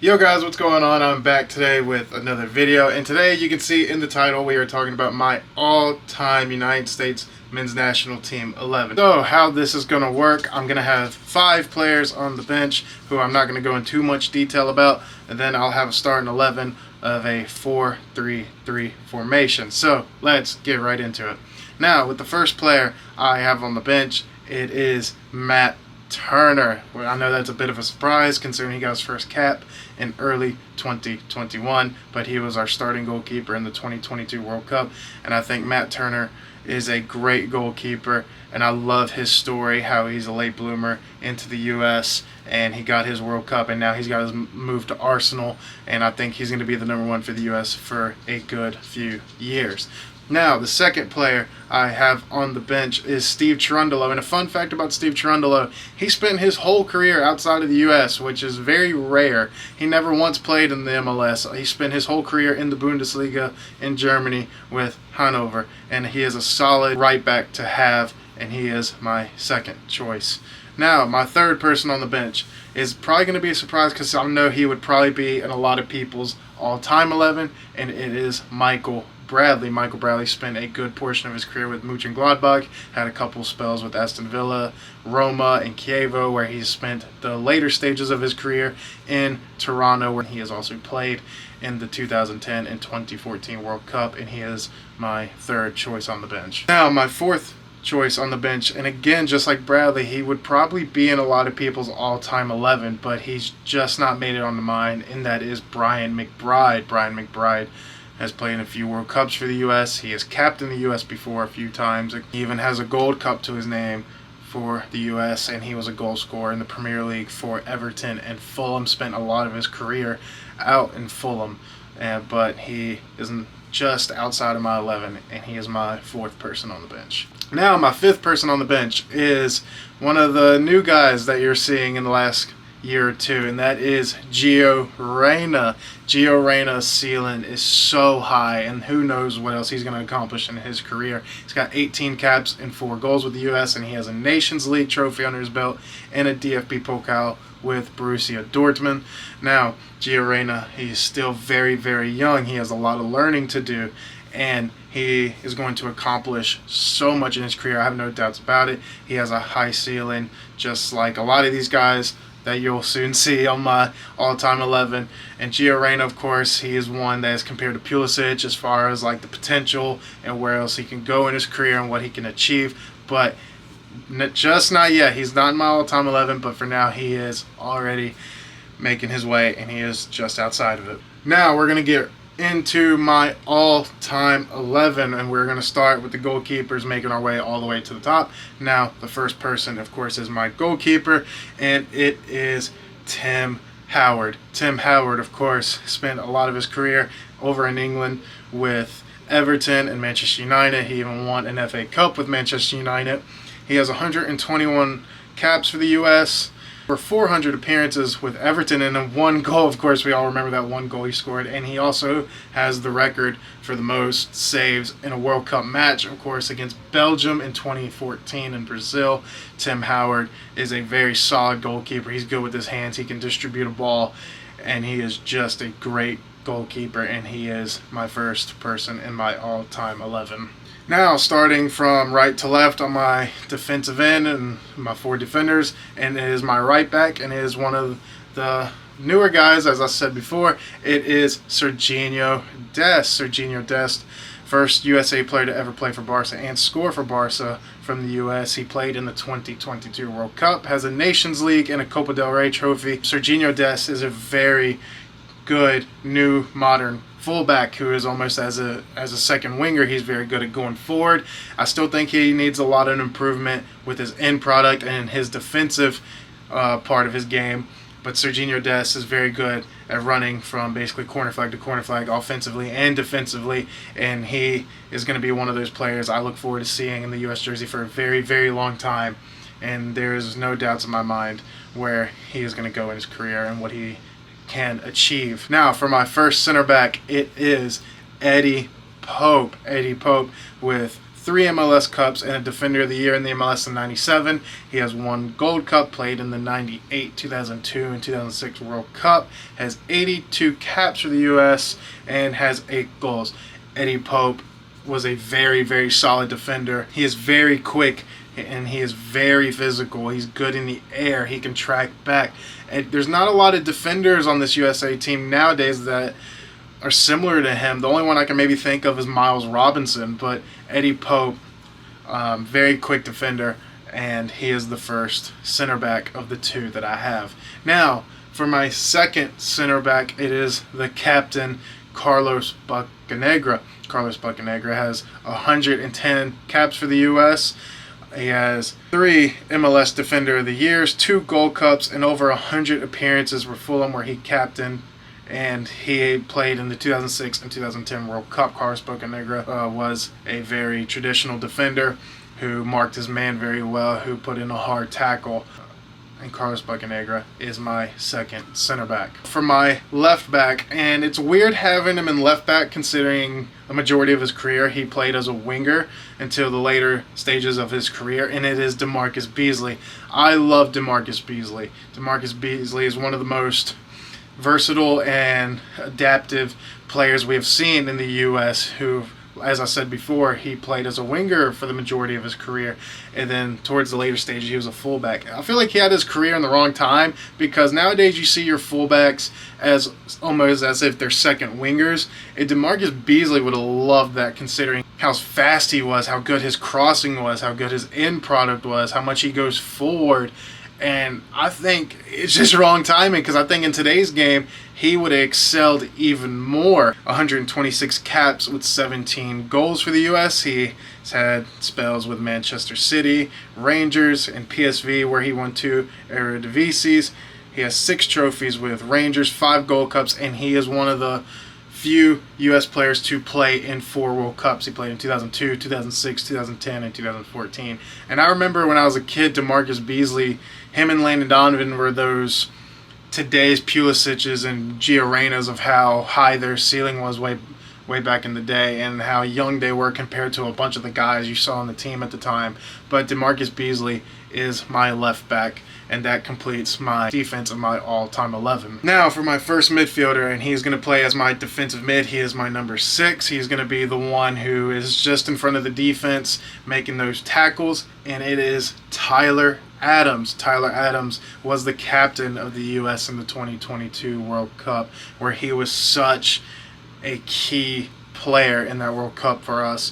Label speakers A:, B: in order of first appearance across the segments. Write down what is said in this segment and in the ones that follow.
A: Yo guys, what's going on? I'm back today with another video, and today you can see in the title we are talking about my all-time United States men's national team 11. So how this is going to work, I'm going to have 5 players on the bench who I'm not going to go into too much detail about, and then I'll have a starting 11 of a 4-3-3 formation. So let's get right into it. Now with the first player I have on the bench, it is Matt Turner. Well, I know that's a bit of a surprise considering he got his first cap in early 2021, but he was our starting goalkeeper in the 2022 World Cup, and I think Matt Turner is a great goalkeeper, and I love his story, how he's a late bloomer into the U.S. and he got his World Cup, and now he's got his move to Arsenal, and I think he's going to be the #1 for the U.S. for a good few years. Now, the second player I have on the bench is Steve Cherundolo. And a fun fact about Steve Cherundolo, he spent his whole career outside of the U.S., which is very rare. He never once played in the MLS. He spent his whole career in the Bundesliga in Germany with Hannover. And he is a solid right back to have, and he is my second choice. Now, my third person on the bench is probably going to be a surprise because I know he would probably be in a lot of people's all-time 11, and it is Michael Bradley. Michael Bradley spent a good portion of his career with Mönchengladbach, had a couple spells with Aston Villa, Roma, and Chievo, where he spent the later stages of his career in Toronto, where he has also played in the 2010 and 2014 World Cup, and he is my third choice on the bench. Now, my fourth choice on the bench, and again, just like Bradley, he would probably be in a lot of people's all-time 11, but he's just not made it onto mine, and that is Brian McBride. Brian McBride has played in a few World Cups for the U.S. He has captained the U.S. before a few times. He even has a Gold Cup to his name for the U.S., and he was a goal scorer in the Premier League for Everton and Fulham. Spent a lot of his career out in Fulham, but he isn't just outside of my 11, and he is my fourth person on the bench. Now, my fifth person on the bench is one of the new guys that you're seeing in the last year or two, and that is Gio Reyna. Gio Reyna's ceiling is so high, and who knows what else he's going to accomplish in his career. He's got 18 caps and 4 goals with the U.S., and he has a Nations League trophy under his belt and a DFB Pokal with Borussia Dortmund. Now, Gio Reyna, he's still very, very young. He has a lot of learning to do, and he is going to accomplish so much in his career. I have no doubts about it. He has a high ceiling, just like a lot of these guys that you'll soon see on my all-time 11. And Gio Reyna, of course, he is one that is compared to Pulisic as far as like the potential and where else he can go in his career and what he can achieve. But just not yet. He's not in my all-time 11, but for now he is already making his way, and he is just outside of it. Now we're going to get into my all-time 11, and we're going to start with the goalkeepers, making our way all the way to the top. Now, the first person, of course, is my goalkeeper, and it is Tim Howard. Tim Howard, of course, spent a lot of his career over in England with Everton and Manchester United. He even won an FA Cup with Manchester United. He has 121 caps for the U.S., for 400 appearances with Everton, and 1 goal. Of course, we all remember that 1 goal he scored, and he also has the record for the most saves in a World Cup match, of course, against Belgium in 2014 in Brazil. Tim Howard is a very solid goalkeeper. He's good with his hands. He can distribute a ball, and he is just a great goalkeeper, and he is my first person in my all-time 11. Now, starting from right to left on my defensive end and my 4 defenders, and it is my right back, and it is one of the newer guys, as I said before. It is Sergiño Dest. Sergiño Dest, first USA player to ever play for Barca and score for Barca from the U.S. He played in the 2022 World Cup, has a Nations League and a Copa del Rey trophy. Sergiño Dest is a very good, new, modern fullback who is almost as a second winger. He's very good at going forward. I still think he needs a lot of improvement with his end product and his defensive part of his game, but Sergiño Dest is very good at running from basically corner flag to corner flag offensively and defensively, and he is going to be one of those players I look forward to seeing in the U.S. jersey for a very, very long time, and there is no doubts in my mind where he is going to go in his career and what he can achieve. Now, for my first center back, it is Eddie Pope. Eddie Pope with 3 MLS Cups and a Defender of the Year in the MLS in '97. He has 1 Gold Cup, played in the '98, 2002, and 2006 World Cup, has 82 caps for the U.S., and has 8 goals. Eddie Pope was a very, very solid defender. He is very quick and he is very physical. He's good in the air. He can track back. And there's not a lot of defenders on this USA team nowadays that are similar to him. The only one I can maybe think of is Miles Robinson, but Eddie Pope, very quick defender, and he is the first center back of the 2 that I have. Now, for my second center back, it is the captain, Carlos Bocanegra. Carlos Bocanegra has 110 caps for the U.S. He has 3 MLS Defender of the Years, 2 Gold Cups, and over 100 appearances for Fulham where he captained, and he played in the 2006 and 2010 World Cup. Carlos Bocanegra was a very traditional defender who marked his man very well, who put in a hard tackle. And Carlos Bocanegra is my second center back. For my left back, and it's weird having him in left back considering the majority of his career he played as a winger until the later stages of his career, and it is DaMarcus Beasley. I love DaMarcus Beasley. DaMarcus Beasley is one of the most versatile and adaptive players we have seen in the U.S. who, as I said before, he played as a winger for the majority of his career, and then towards the later stages he was a fullback. I feel like he had his career in the wrong time, because nowadays you see your fullbacks as almost as if they're second wingers, and DaMarcus Beasley would have loved that considering how fast he was, how good his crossing was, how good his end product was, how much he goes forward. And I think it's just wrong timing, because I think in today's game he would have excelled even more. 126 caps with 17 goals for the U.S. He's had spells with Manchester City, Rangers, and PSV where he won 2 Eredivisie. He has 6 trophies with Rangers, 5 Gold Cups, and he is one of the few U.S. players to play in 4 World Cups. He played in 2002, 2006, 2010, and 2014. And I remember when I was a kid, DaMarcus Beasley, him and Landon Donovan were those today's Pulisic's and Arenas of how high their ceiling was way back in the day, and how young they were compared to a bunch of the guys you saw on the team at the time. But DaMarcus Beasley is my left back, and that completes my defense of my all-time 11. Now for my first midfielder, and he's going to play as my defensive mid. He is my number 6. He's going to be the one who is just in front of the defense making those tackles, and it is Tyler Adams. Tyler Adams was the captain of the U.S. in the 2022 World Cup, where he was such a key player in that World Cup for us.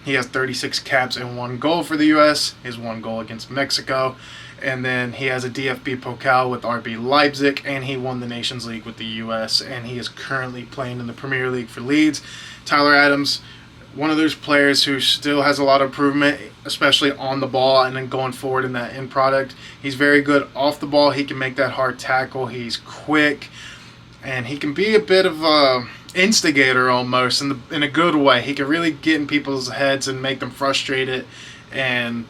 A: He has 36 caps and 1 goal for the U.S. His 1 goal against Mexico. And then he has a DFB Pokal with RB Leipzig, and he won the Nations League with the U.S., and he is currently playing in the Premier League for Leeds. Tyler Adams, one of those players who still has a lot of improvement, especially on the ball and then going forward in that end product. He's very good off the ball. He can make that hard tackle. He's quick, and he can be a bit of a instigator almost in a good way. He can really get in people's heads and make them frustrated, and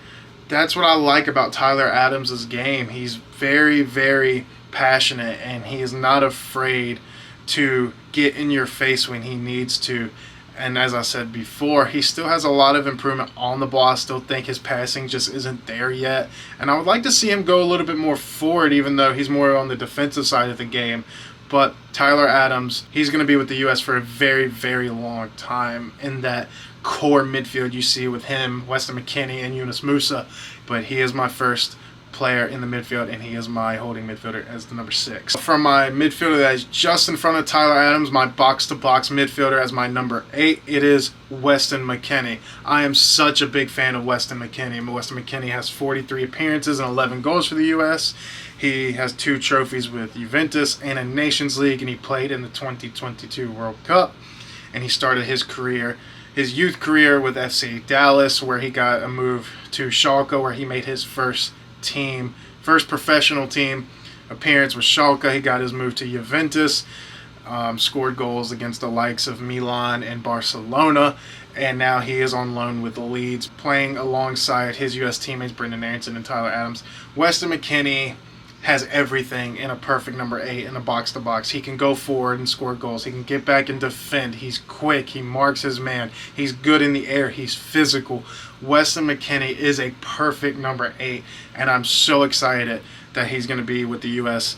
A: that's what I like about Tyler Adams' game. He's very, very passionate, and he is not afraid to get in your face when he needs to. And as I said before, he still has a lot of improvement on the ball. I still think his passing just isn't there yet. And I would like to see him go a little bit more forward, even though he's more on the defensive side of the game. But Tyler Adams, he's going to be with the U.S. for a very, very long time in that core midfield you see with him, Weston McKennie, and Yunus Musa. But he is my first player in the midfield, and he is my holding midfielder as the number 6. From my midfielder that is just in front of Tyler Adams, my box-to-box midfielder as my number 8, it is Weston McKennie. I am such a big fan of Weston McKennie. Weston McKennie has 43 appearances and 11 goals for the U.S. He has 2 trophies with Juventus and a Nations League, and he played in the 2022 World Cup. And he started his youth career with FC Dallas, where he got a move to Schalke, where he made his first professional team appearance with Schalke. He got his move to Juventus, scored goals against the likes of Milan and Barcelona, and now he is on loan with the Leeds, playing alongside his U.S. teammates Brendan Aronson and Tyler Adams. Weston McKennie has everything in a perfect number 8 in a box-to-box. He can go forward and score goals. He can get back and defend. He's quick. He marks his man. He's good in the air. He's physical. Weston McKennie is a perfect number 8, and I'm so excited that he's going to be with the U.S.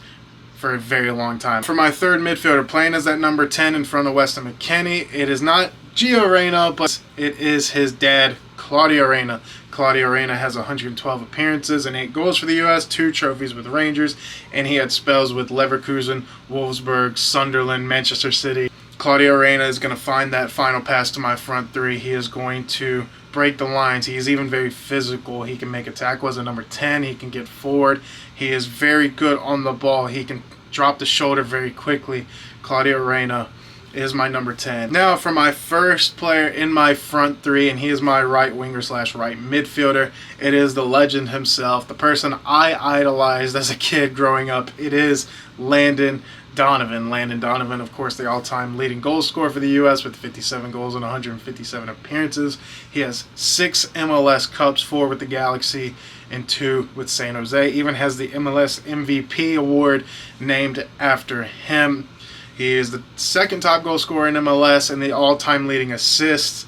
A: for a very long time. For my third midfielder, playing as that number 10 in front of Weston McKennie, it is not Gio Arena, but it is his dad, Claudia Arena. Claudia Arena has 112 appearances and 8 goals for the U.S., 2 trophies with Rangers, and he had spells with Leverkusen, Wolfsburg, Sunderland, Manchester City. Claudia Arena is going to find that final pass to my front 3. He is going to break the lines. He is even very physical. He can make a tackle as a number 10. He can get forward. He is very good on the ball. He can drop the shoulder very quickly. Claudia Arena is my number 10. Now for my first player in my front 3, and he is my right winger / right midfielder. It is the legend himself, the person I idolized as a kid growing up. It is Landon Donovan. Landon Donovan, of course, the all-time leading goal scorer for the U.S. with 57 goals and 157 appearances. He has 6 MLS Cups, 4 with the Galaxy and 2 with San Jose. Even has the MLS MVP award named after him. He is the second top goal scorer in MLS and the all-time leading assists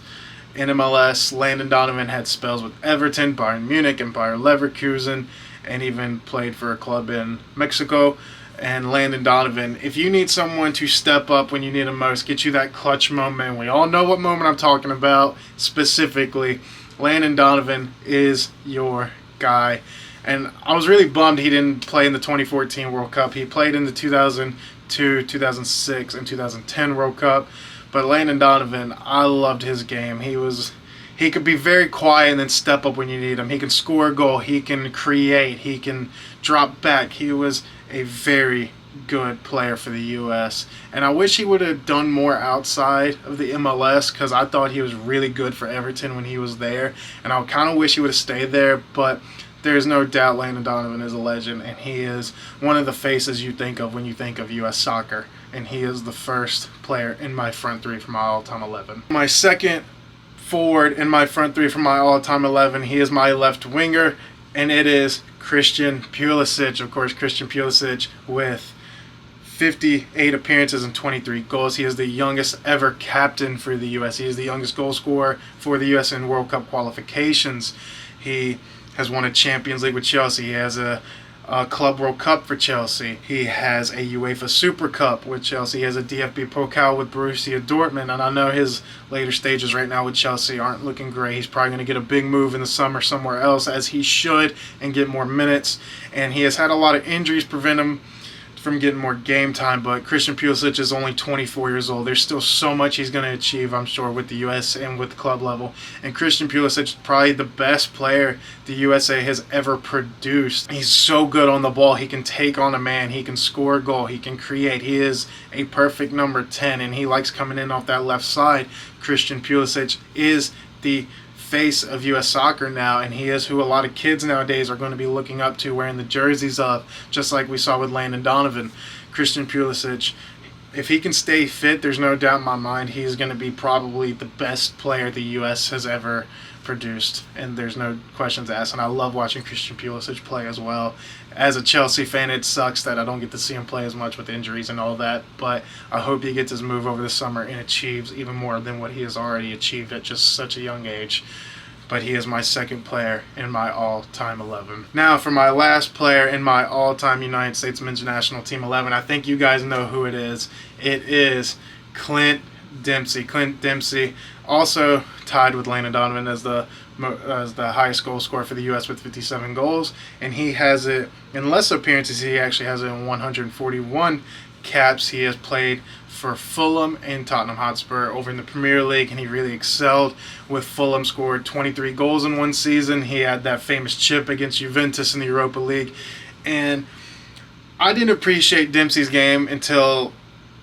A: in MLS. Landon Donovan had spells with Everton, Bayern Munich, and Bayer Leverkusen, and even played for a club in Mexico. And Landon Donovan, if you need someone to step up when you need him most, get you that clutch moment. We all know what moment I'm talking about specifically. Landon Donovan is your guy. And I was really bummed he didn't play in the 2014 World Cup. He played in the 2002, 2006, and 2010 World Cup. But Landon Donovan, I loved his game. He could be very quiet and then step up when you need him. He can score a goal. He can create. He can drop back. He was a very good player for the U.S. And I wish he would have done more outside of the MLS, because I thought he was really good for Everton when he was there. And I kind of wish he would have stayed there. But there's no doubt Landon Donovan is a legend, and he is one of the faces you think of when you think of U.S. soccer. And he is the first player in my front 3 for my all-time 11. My second forward in my front 3 for my all-time 11, he is my left winger, and it is Christian Pulisic. Of course, Christian Pulisic with 58 appearances and 23 goals. He is the youngest ever captain for the U.S. He is the youngest goal scorer for the U.S. in World Cup qualifications. He has won a Champions League with Chelsea. He has a Club World Cup for Chelsea. He has a UEFA Super Cup with Chelsea. He has a DFB Pokal with Borussia Dortmund. And I know his later stages right now with Chelsea aren't looking great. He's probably going to get a big move in the summer somewhere else, as he should, and get more minutes. And he has had a lot of injuries prevent him from getting more game time, but Christian Pulisic is only 24 years old. There's still so much he's going to achieve, I'm sure, with the U.S. and with club level. And Christian Pulisic is probably the best player the USA has ever produced. He's so good on the ball. He can take on a man. He can score a goal. He can create. He is a perfect number 10, and he likes coming in off that left side. Christian Pulisic is the face of U.S. soccer now, and he is who a lot of kids nowadays are going to be looking up to, wearing the jerseys of, just like we saw with Landon Donovan. Christian Pulisic, if he can stay fit, there's no doubt in my mind he's going to be probably the best player the U.S. has ever produced, and there's no questions asked. And I love watching Christian Pulisic play as well. As a Chelsea fan, it sucks that I don't get to see him play as much with injuries and all that, but I hope he gets his move over the summer and achieves even more than what he has already achieved at just such a young age. But he is my second player in my all-time 11. Now for my last player in my all-time United States men's national team 11, I think you guys know who it is. It is Clint Dempsey. Clint Dempsey, also tied with Landon Donovan as the highest goal scorer for the U.S. with 57 goals, and he has it in less appearances. He actually has it in 141 caps. He has played for Fulham and Tottenham Hotspur over in the Premier League, and he really excelled with Fulham. Scored 23 goals in one season. He had that famous chip against Juventus in the Europa League, and I didn't appreciate Dempsey's game until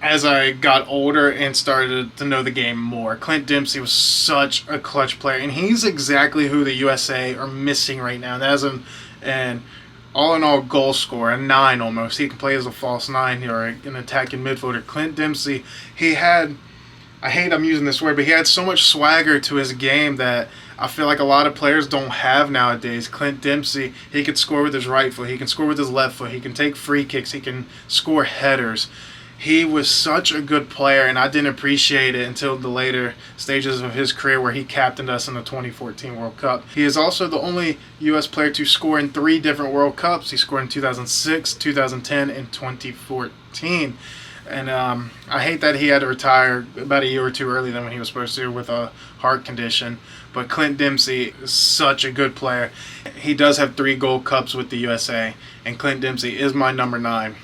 A: as I got older and started to know the game more. Clint Dempsey was such a clutch player, and he's exactly who the USA are missing right now. And as an all-in-all goal scorer, a 9 almost. He can play as a false 9 or an attacking midfielder. Clint Dempsey, he had, I hate I'm using this word, but he had so much swagger to his game that I feel like a lot of players don't have nowadays. Clint Dempsey, he can score with his right foot, he can score with his left foot, he can take free kicks, he can score headers. He was such a good player, and I didn't appreciate it until the later stages of his career where he captained us in the 2014 World Cup. He is also the only U.S. player to score in 3 different World Cups. He scored in 2006, 2010, and 2014. And I hate that he had to retire about a year or two earlier than when he was supposed to with a heart condition. But Clint Dempsey is such a good player. He does have 3 Gold Cups with the USA, and Clint Dempsey is my number 9.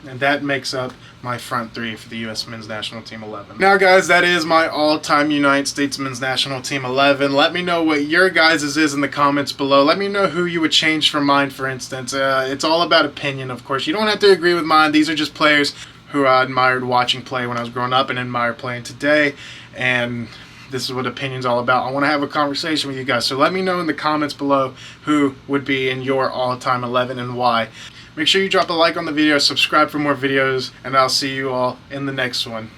A: And that makes up my front 3 for the U.S. Men's National Team 11. Now, guys, that is my all-time United States Men's National Team 11. Let me know what your guys' is in the comments below. Let me know who you would change from mine, for instance. It's all about opinion, of course. You don't have to agree with mine. These are just players who I admired watching play when I was growing up and admire playing today. And this is what opinion's all about. I want to have a conversation with you guys. So let me know in the comments below who would be in your all-time 11 and why. Make sure you drop a like on the video, subscribe for more videos, and I'll see you all in the next one.